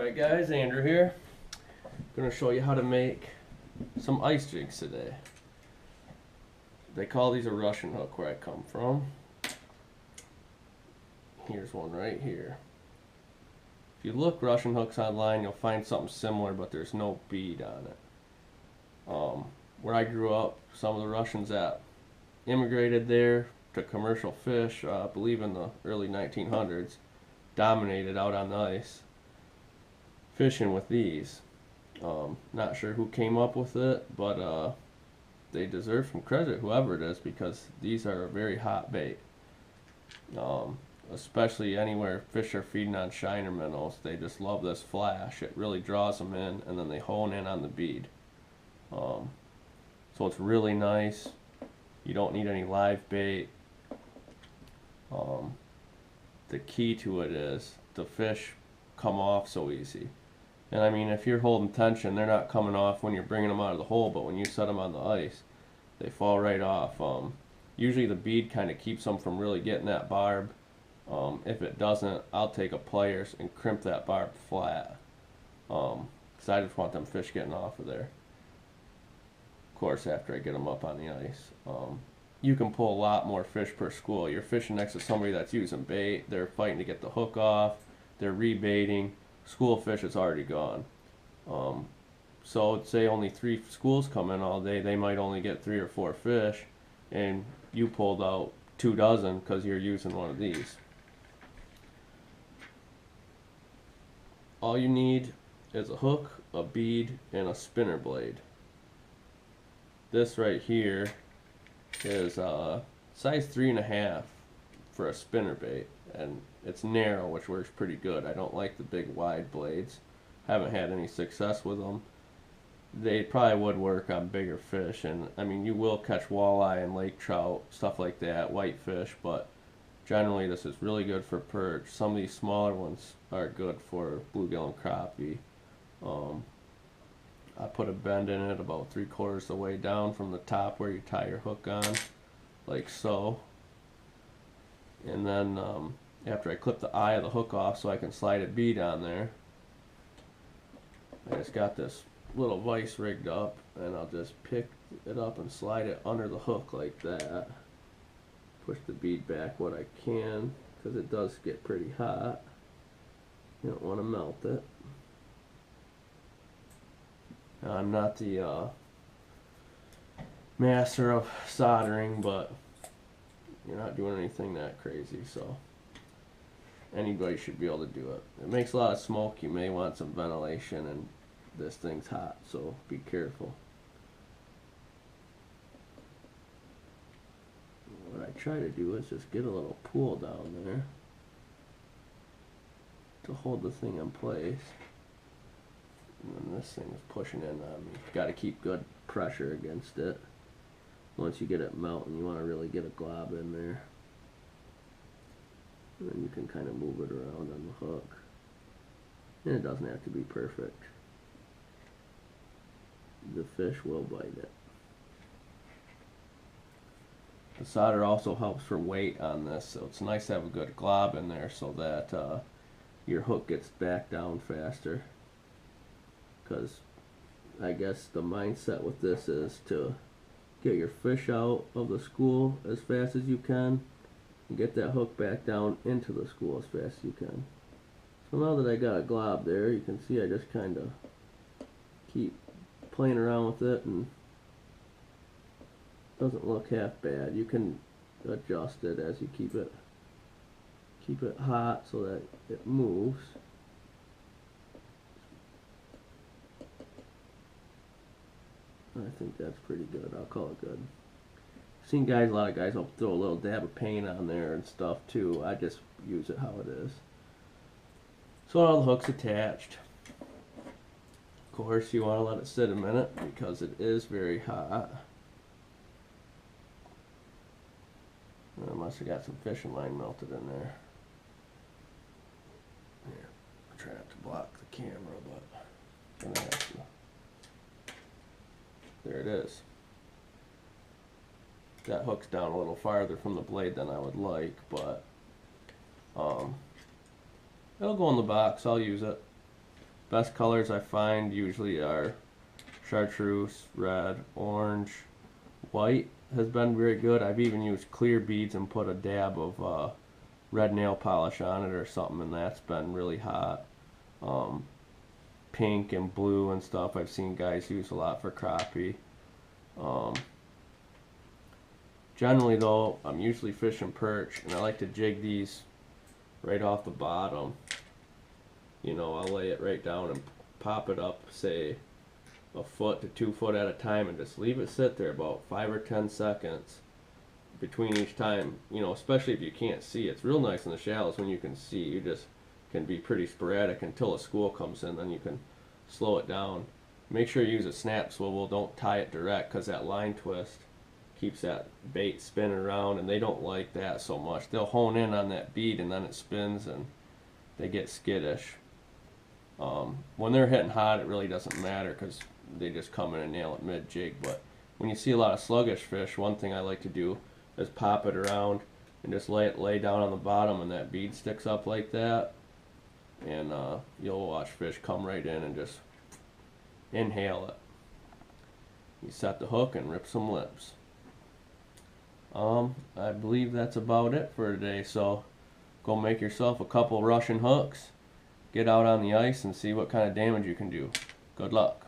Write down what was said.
Alright guys, Andrew here. Going to show you how to make some ice jigs today. They call these a Russian hook where I come from. Here's one right here. If you look Russian hooks online, you'll find something similar, but there's no bead on it. Where I grew up, some of the Russians that immigrated there to commercial fish, I believe in the early 1900s, dominated out on the ice fishing with these. Not sure who came up with it, but they deserve some credit, whoever it is, because these are a very hot bait. Especially anywhere fish are feeding on shiner minnows, they just love this flash. It really draws them in, and then they hone in on the bead. So it's really nice. You don't need any live bait. The key to it is the fish come off so easy. And I mean, if you're holding tension, they're not coming off when you're bringing them out of the hole, but when you set them on the ice, they fall right off. Usually the bead kind of keeps them from really getting that barb. If it doesn't, I'll take a pliers and crimp that barb flat, because I just want them fish getting off of there. Of course, after I get them up on the ice. You can pull a lot more fish per school. You're fishing next to somebody that's using bait, they're fighting to get the hook off, they're rebaiting. School fish is already gone. So say only 3 schools come in all day, they might only get 3 or 4 fish, and you pulled out 2 dozen because you're using one of these. All you need is a hook, a bead, and a spinner blade. This right here is size 3.5 for a spinner bait, and it's narrow, which works pretty good. I don't like the big wide blades. Haven't had any success with them. They probably would work on bigger fish, and I mean, you will catch walleye and lake trout, stuff like that, whitefish, but generally this is really good for perch. Some of these smaller ones are good for bluegill and crappie. I put a bend in it about 3/4 of the way down from the top where you tie your hook on, like so. And then after I clip the eye of the hook off so I can slide a bead on there, I just got this little vise rigged up, and I'll just pick it up and slide it under the hook like that. Push the bead back what I can, because it does get pretty hot. You don't want to melt it. Now, I'm not the master of soldering, but you're not doing anything that crazy, so anybody should be able to do it. It makes a lot of smoke. You may want some ventilation, and this thing's hot, so be careful. What I try to do is just get a little pool down there to hold the thing in place. And then this thing is pushing in on me. Got to keep good pressure against it. Once you get it melting, you want to really get a glob in there. And then you can kind of move it around on the hook. And it doesn't have to be perfect. The fish will bite it. The solder also helps for weight on this, so it's nice to have a good glob in there so that your hook gets back down faster. Because I guess the mindset with this is to get your fish out of the school as fast as you can and get that hook back down into the school as fast as you can. So now that I got a glob there, you can see I just kind of keep playing around with it, and it doesn't look half bad. You can adjust it as you keep it hot so that it moves. I think that's pretty good. I'll call it good. I've seen guys, a lot of guys will throw a little dab of paint on there and stuff too. I just use it how it is. So all the hooks attached. Of course, you want to let it sit a minute because it is very hot. I must have got some fishing line melted in there. Here, I try not to block the camera, but I'm gonna have to. There it is. That hook's down a little farther from the blade than I would like, but it'll go in the box. I'll use it. Best colors I find usually are chartreuse, red, orange, white has been very good. I've even used clear beads and put a dab of red nail polish on it or something, and that's been really hot. Pink and blue and stuff I've seen guys use a lot for crappie. Generally though, I'm usually fishing perch, and I like to jig these right off the bottom. You know, I'll lay it right down and pop it up, say a foot to 2 foot at a time, and just leave it sit there about 5 or 10 seconds between each time. You know, especially if you can't see. It's real nice in the shallows when you can see. You just can be pretty sporadic until a school comes in, then you can slow it down. Make sure you use a snap swivel, don't tie it direct, because that line twist keeps that bait spinning around, and they don't like that so much. They'll hone in on that bead and then it spins and they get skittish. When they're hitting hot, it really doesn't matter because they just come in and nail it mid-jig. But when you see a lot of sluggish fish, one thing I like to do is pop it around and just lay down on the bottom, and that bead sticks up like that, and you'll watch fish come right in and just inhale it. You set the hook and rip some lips. I believe that's about it for today, so go make yourself a couple Russian hooks, get out on the ice and see what kind of damage you can do. Good luck.